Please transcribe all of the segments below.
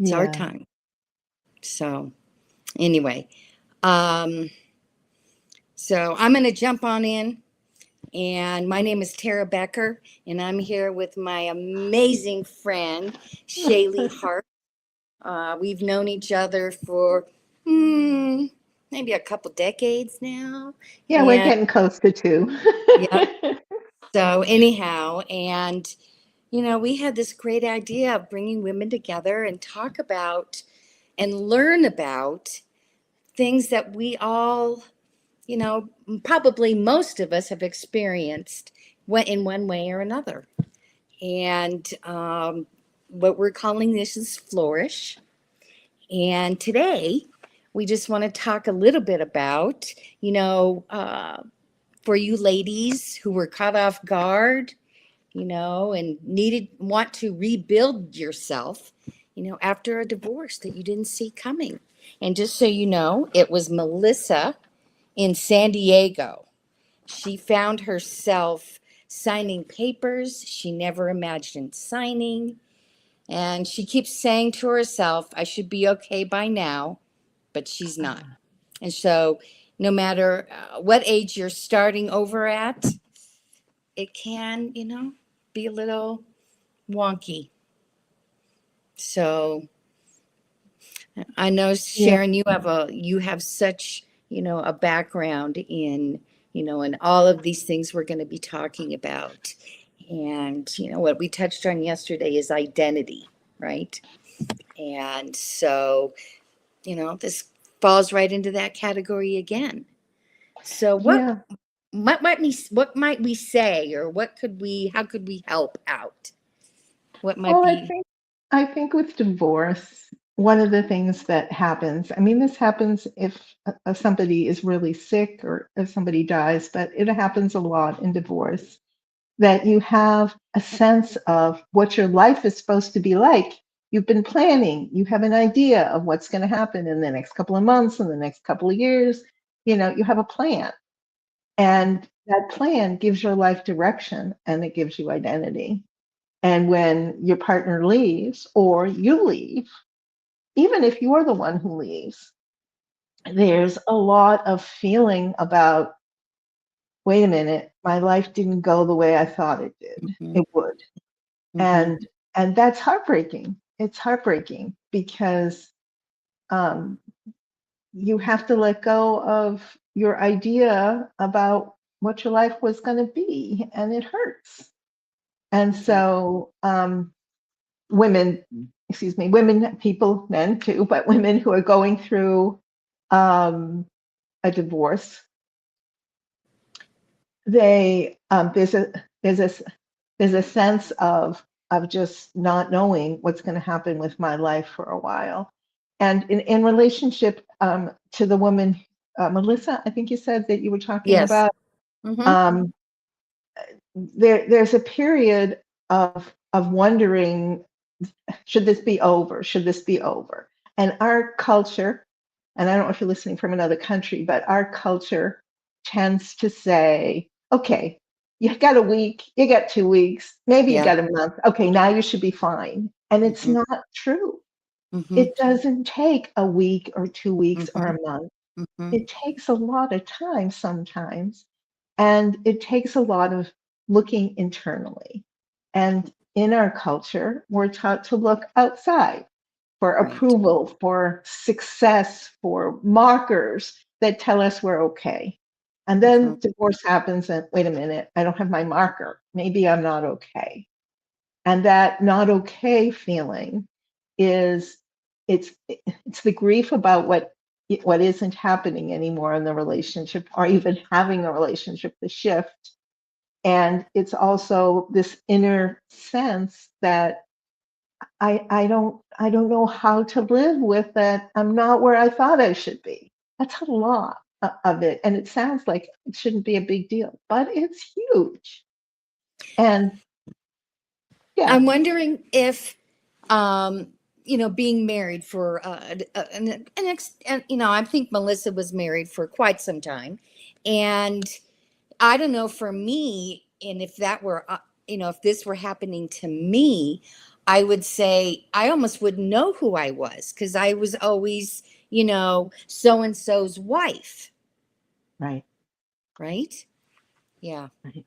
It's our Yeah. time. So anyway, um, so I'm going to jump on in. And my name is Tara Becker, and I'm here with my amazing friend, Shaylee Hart. We've known each other for maybe a couple decades now. Yeah, we're And getting close to two. yeah, so anyhow, and we had this great idea of bringing women together and talk about and learn about things that we all, you know, probably most of us have experienced in one way or another. And what we're calling this is flourish. And today, we just want to talk a little bit about, you know, uh, for you ladies who were caught off guard, and want to rebuild yourself, after a divorce that you didn't see coming. And just so you know, it was Melissa in San Diego. She found herself signing papers she never imagined signing. And she keeps saying to herself, I should be okay by now, but she's not. And so, no matter what age you're starting over at, it can, be a little wonky. So, I know, Yeah. Sharon, you have such, a background in, in all of these things we're going to be talking about. And, what we touched on yesterday is identity, right? And so, this falls right into that category again. So Yeah. what might we say, or how could we help out? What might Well, be I think with divorce, one of the things that happens, I mean, this happens if somebody is really sick or if somebody dies, but it happens a lot in divorce, that you have a sense of what your life is supposed to be like. You've been planning, you have an idea of what's going to happen in the next couple of months, in the next couple of years. You have a plan. And that plan gives your life direction and it gives you identity. And when your partner leaves or you leave, even if you're the one who leaves, there's a lot of feeling about, wait a minute, my life didn't go the way I thought it did. Mhm, It would. mhm, And that's heartbreaking. It's heartbreaking because um, you have to let go of your idea about what your life was going to be, and it hurts. And yeah, so women, excuse me, women, people, men too, but women who are going through a divorce, they there's a there's a sense of just not knowing what's going to happen with my life for a while. And in relationship to the woman, Melissa, I think you said that you were talking yes, about, hmm, um, there's a period of wondering, should this be over? Should this be over? And our culture, and I don't know if you're listening from another country, but our culture tends to say, okay, you got a week, you got 2 weeks, maybe you yeah, got a month. Okay, now you should be fine. And it's hmm, not true. hmm, It doesn't take a week or 2 weeks or hmm, a month. hmm, It takes a lot of time sometimes. And it takes a lot of looking internally. And in our culture, we're taught to look outside for right, approval, for success, for markers that tell us we're okay. And hmm, then divorce happens, and wait a minute, I don't have my marker. Maybe I'm not okay. And that not okay feeling is it's the grief about what isn't happening anymore in the relationship or even having a relationship, the shift. And it's also this inner sense that I don't know how to live with that. I'm not where I thought I should be. That's a lot of it. And it sounds like it shouldn't be a big deal, but it's huge. And yeah, I'm wondering if, um, being married for I think Melissa was married for quite some time, and I don't know for me, and if that were, if this were happening to me, I would say I almost wouldn't know who I was because I was always, so and so's wife, Right. right? Yeah. Right.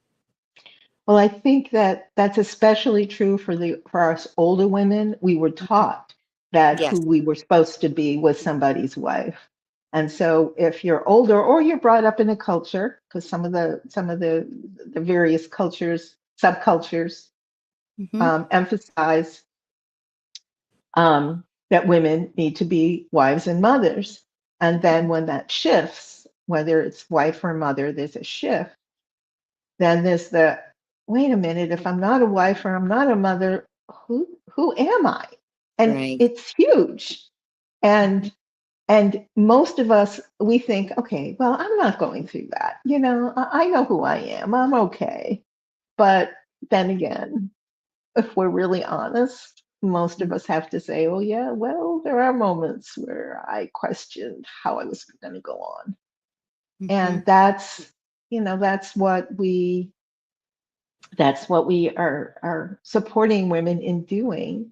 Well, I think that that's especially true for us older women. We were Mhm. taught that who Yes. we were supposed to be was somebody's wife. And so if you're older or you're brought up in a culture, because some of the various cultures, subcultures Hmm. emphasize that women need to be wives and mothers. And then when that shifts, whether it's wife or mother, there's a shift. Then there's the, wait a minute, if I'm not a wife or I'm not a mother, who am I? And Right. it's huge. Mhm. And and most of us, we think, okay, well, I'm not going through that. I know who I am. I'm okay. But then again, if we're really honest, most of us have to say, oh, yeah, well, there are moments where I questioned how I was going to go on. Mhm. And that's what we are supporting women in doing,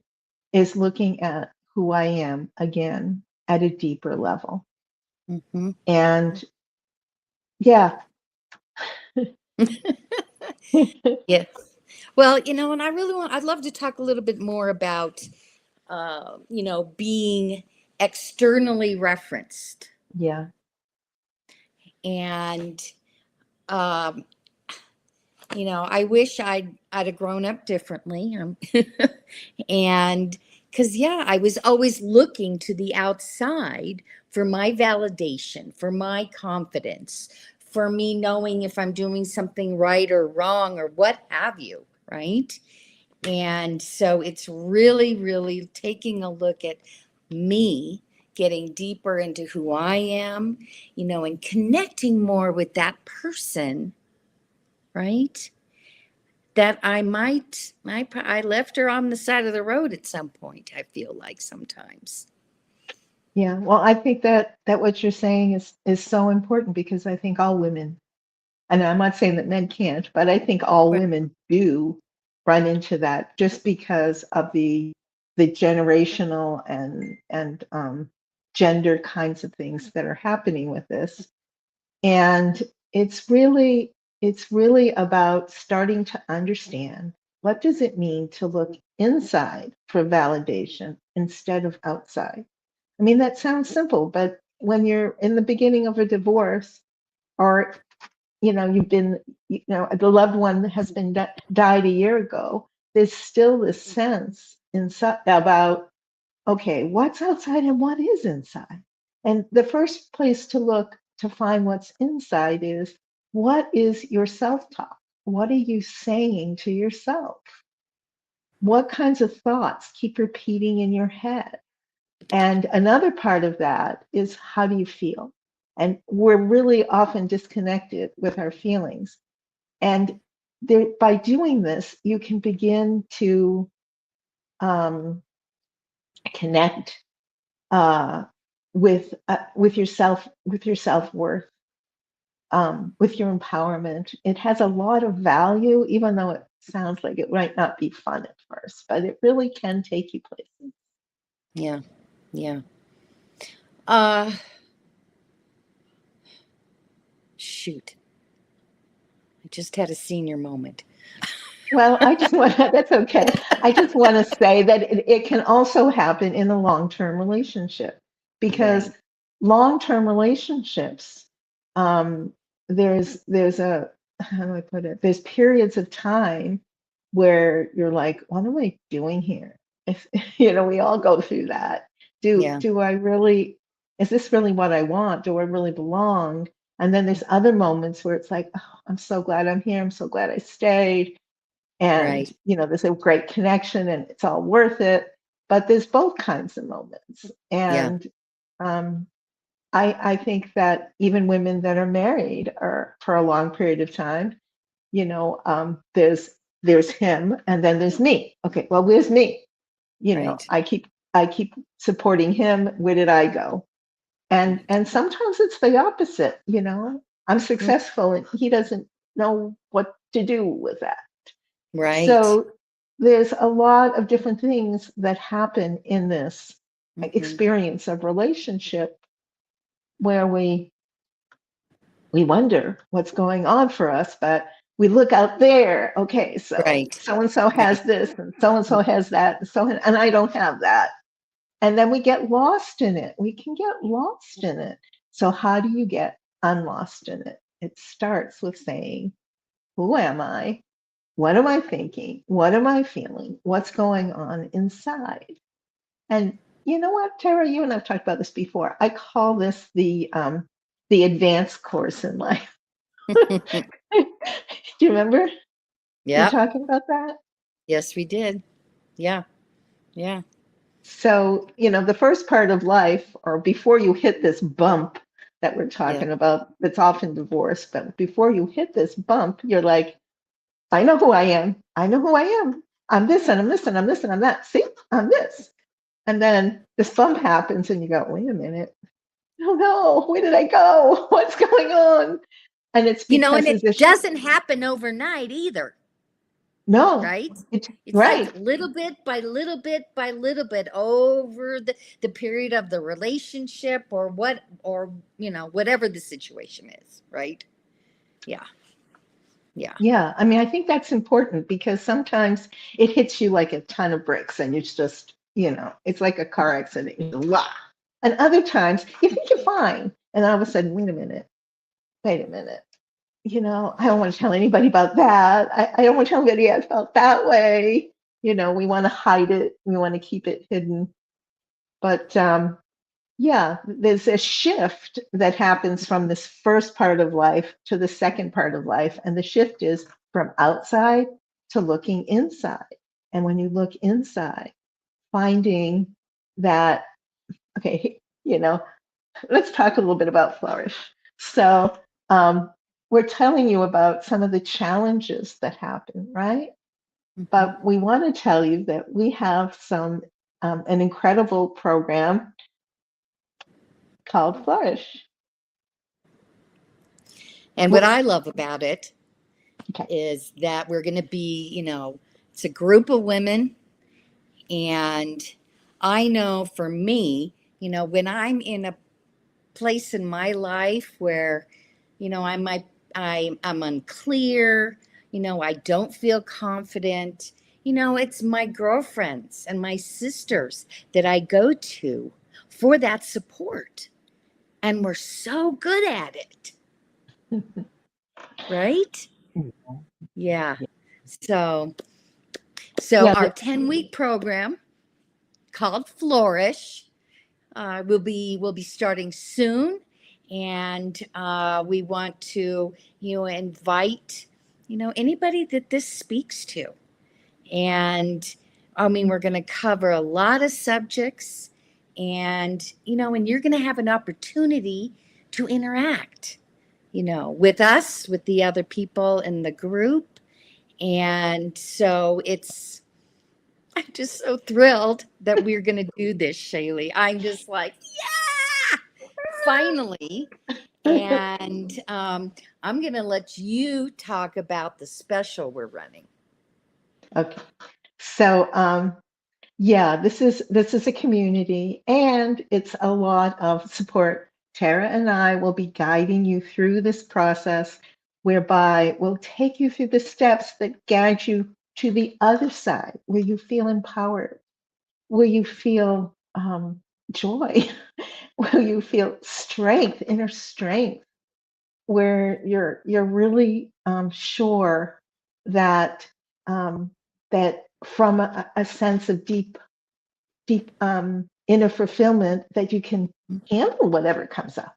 is looking at who I am again at a deeper level. Mhm. And yeah. Yeah. Well, and I'd love to talk a little bit more about, being externally referenced. Yeah. And, um, I wish I'd have grown up differently. And because, yeah, I was always looking to the outside for my validation, for my confidence, for me knowing if I'm doing something right or wrong or what have you, right? And so it's really, really taking a look at me, getting deeper into who I am, and connecting more with that person, right? That I left her on the side of the road at some point, I feel like sometimes. Yeah. Well, I think that what you're saying is so important, because I think all women, and I'm not saying that men can't, but I think all Right. women do run into that, just because of the generational and gender kinds of things that are happening with this. And it's really about starting to understand, what does it mean to look inside for validation instead of outside. I mean, that sounds simple, but when you're in the beginning of a divorce, or you've been, the loved one has been died a year ago, there's still this sense inside about, okay, what's outside and what is inside. And the first place to look to find what's inside is, what is your self-talk? What are you saying to yourself? What kinds of thoughts keep repeating in your head? And another part of that is, how do you feel? And we're really often disconnected with our feelings. And by doing this, you can begin to um, connect uh, with yourself, with your self-worth, with your empowerment. It has a lot of value, even though it sounds like it might not be fun at first, but it really can take you places. Yeah. Yeah. Uh Shoot. I just had a senior moment. Well, I just want to, that's okay. I just want to say that it can also happen in a long-term relationship, because Right. long-term relationships, um, there's a, how do I put it? There's periods of time where you're like, what am I doing here? If, we all go through that. Do Yeah. do I really, is this really what I want? Do I really belong? And then there's other moments where it's like, oh, I'm so glad I'm here. I'm so glad I stayed, and Right. there's a great connection and it's all worth it. But there's both kinds of moments. Yeah. And um, I think that even women that are married, are for a long period of time, there's him and then there's me. Okay, well, where's me? Right. I keep supporting him. Where did I go? Right. And sometimes it's the opposite. I'm Mm. successful and he doesn't know what to do with that. Right. So there's a lot of different things that happen in this Hmm. experience of relationship where we wonder what's going on for us, but we look out there. Okay, so Right. so and so has Right. this, and so has that, and I don't have that, and then we get lost in it. We can get lost in it. So how do you get unlost in it? It starts with saying, "Who am I? What am I thinking? What am I feeling? What's going on inside?" And you know what, Tara, you and I've talked about this before. I call this the advanced course in life. Do you remember we Yep. talking about that? Yes, we did. Yeah. Yeah. So, the first part of life, or before you hit this bump that we're Yeah. talking about, that's often divorce, but before you hit this bump, you're like, I know who I am. I know who I am. I'm this and I'm this and I'm this and I'm that. See, I'm this. And then this bump happens and you go, wait a minute. Oh no, where did I go? What's going on? And it's And because it of this. doesn't happen overnight either, No, right? it's It's like right. little bit by little bit by little bit over the period of the relationship or whatever the situation is, right? Yeah. Yeah. Yeah, I mean, I think that's important because sometimes it hits you like a ton of bricks and it's just, it's like a car accident. Wah. And other times you think you're fine. And all of a sudden, wait a minute. I don't want to tell anybody about that. I don't want to tell anybody else felt that way. We want to hide it. We want to keep it hidden. But yeah, there's a shift that happens from this first part of life to the second part of life. And the shift is from outside to looking inside. And when you look inside, finding that, okay, let's talk a little bit about Flourish. So, we're telling you about some of the challenges that happen, right? Hmm. But we want to tell you that we have an incredible program called Flourish. And what Well, I love about it okay. is that we're going to be, it's a group of women. And I know for me, when I'm in a place in my life where, I'm unclear, I don't feel confident, it's my girlfriends and my sisters that I go to for that support. And we're so good at it, right? Yeah. So Yeah, our 10-week program called Flourish will be starting soon, and we want to invite anybody that this speaks to, and I mean we're going to cover a lot of subjects, and and you're going to have an opportunity to interact with us, with the other people in the group, and so I'm just so thrilled that we're going to do this, Shaylee. I'm just like, yeah, finally. And I'm going to let you talk about the special we're running. okay. So, yeah, this is a community and it's a lot of support. Tara and I will be guiding you through this process whereby we'll take you through the steps that guide you to the other side where you feel empowered, where you feel joy, where you feel strength, inner strength, where you're really sure that that from a sense of deep inner fulfillment that you can handle whatever comes up.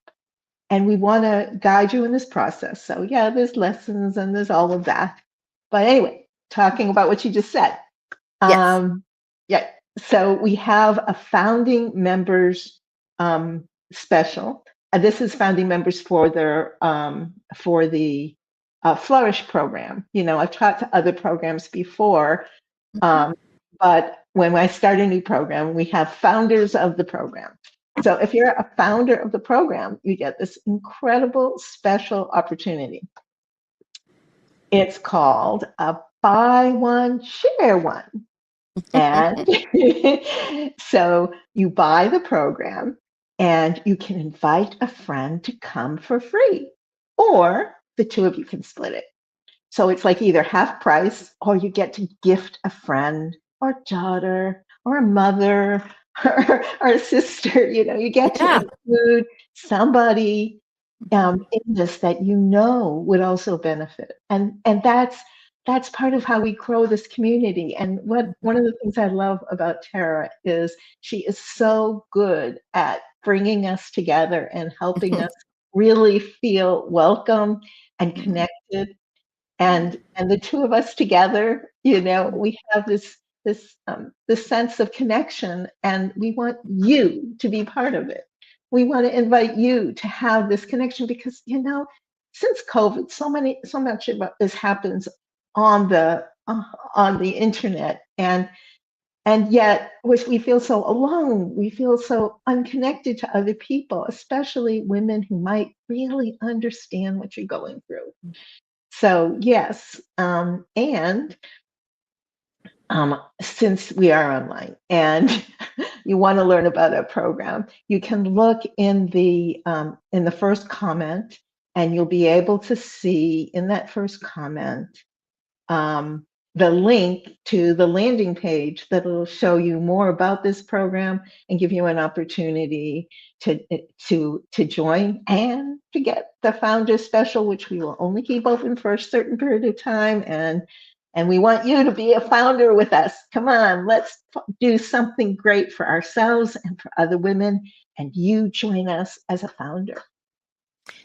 And we want to guide you in this process. So yeah, there's lessons and there's all of that. But anyway, talking about what you just said. Yes. Yeah, so we have a founding members special. This is founding members for the Flourish program. I've taught to other programs before, Mhm. um, but when I start a new program, we have founders of the program. So if you're a founder of the program, you get this incredible special opportunity. It's called a buy one, share one. And so you buy the program and you can invite a friend to come for free, or the two of you can split it. So it's like either half price or you get to gift a friend or daughter or a mother or a sister. You get to Yeah. include somebody in this that would also benefit. And that's part of how we grow this community. And one of the things I love about Tara is she is so good at bringing us together and helping us really feel welcome and connected, and the two of us together, we have this sense of connection, and we want you to be part of it. We want to invite you to have this connection because since COVID, so much about this happens on the internet, and yet we feel so alone. We feel so unconnected to other people, especially women who might really understand what you're going through. So yes, and since we are online and you want to learn about our program, you can look in the first comment, and you'll be able to see in that first comment um, the link to the landing page that will show you more about this program and give you an opportunity to join and to get the founder special, which we will only keep open for a certain period of time. And we want you to be a founder with us. Come on, let's do something great for ourselves and for other women, and you join us as a founder.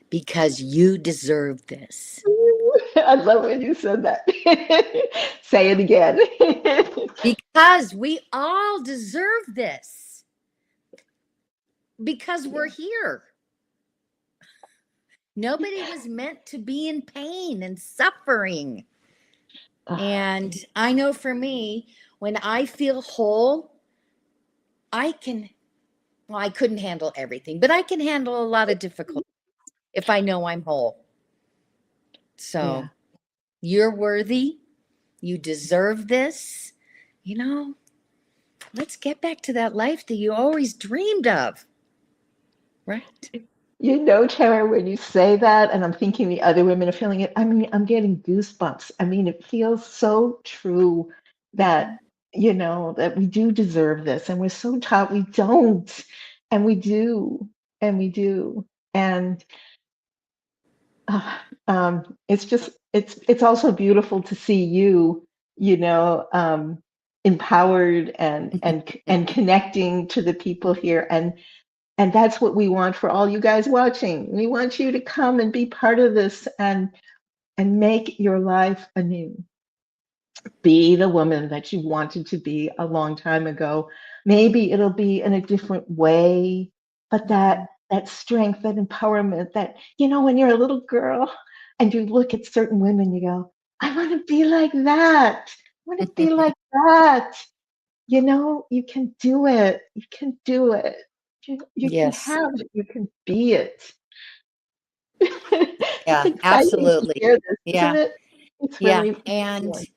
Because you deserve this. I love when you said that. Say it again. Because we all deserve this. Because we're Yeah. here. Nobody was meant to be in pain and suffering. And I know for me, when I feel whole, I can, well, I couldn't handle everything, but I can handle a lot of difficulty if I know I'm whole. Yeah. So you're worthy. You deserve this. You know, let's get back to that life that you always dreamed of. Right? Tara, when you say that, and I'm thinking the other women are feeling it, I mean, I'm getting goosebumps. I mean, it feels so true that, that we do deserve this, and we're so taught we don't, and we do, and we do. And uh, it's also beautiful to see you, empowered and connecting to the people here. And that's what we want for all you guys watching. We want you to come and be part of this and make your life anew. Be the woman that you wanted to be a long time ago. Maybe it'll be in a different way, but that strength, that empowerment, that when you're a little girl and you look at certain women, you go, I want to be like that. I want to be like that. You can do it. You can do it. You can Yes. have it. You can be it. It's Yeah, exciting to absolutely. hear this, isn't Yeah. it? It's Yeah. really, And, really.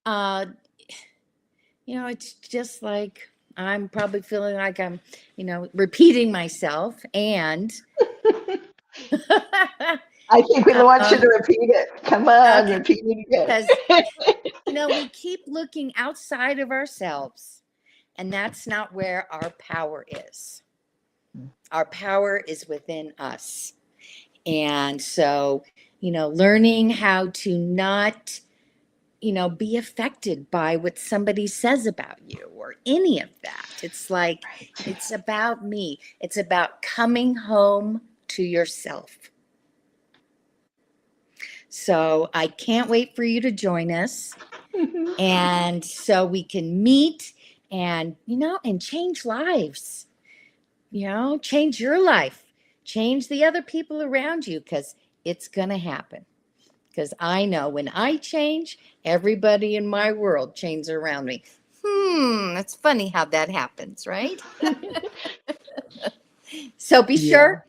uh, it's just like I'm probably feeling like I'm, repeating myself. And, I think we want you um, to repeat it. Come on, okay, repeat it because, again. we keep looking outside of ourselves, and that's not where our power is. Our power is within us. And so, learning how to not, be affected by what somebody says about you or any of that. It's like, it's about me. It's about coming home to yourself. So I can't wait for you to join us. And so we can meet and, and change lives, change your life, change the other people around you, because it's going to happen. Because I know when I change, everybody in my world changes around me. That's funny how that happens, right? So be Yeah. sure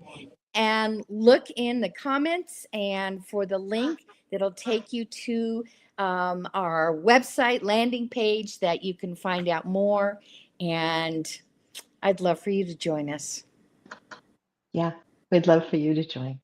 and look in the comments and for the link that'll take you to our website landing page that you can find out more. And I'd love for you to join us. Yeah, we'd love for you to join.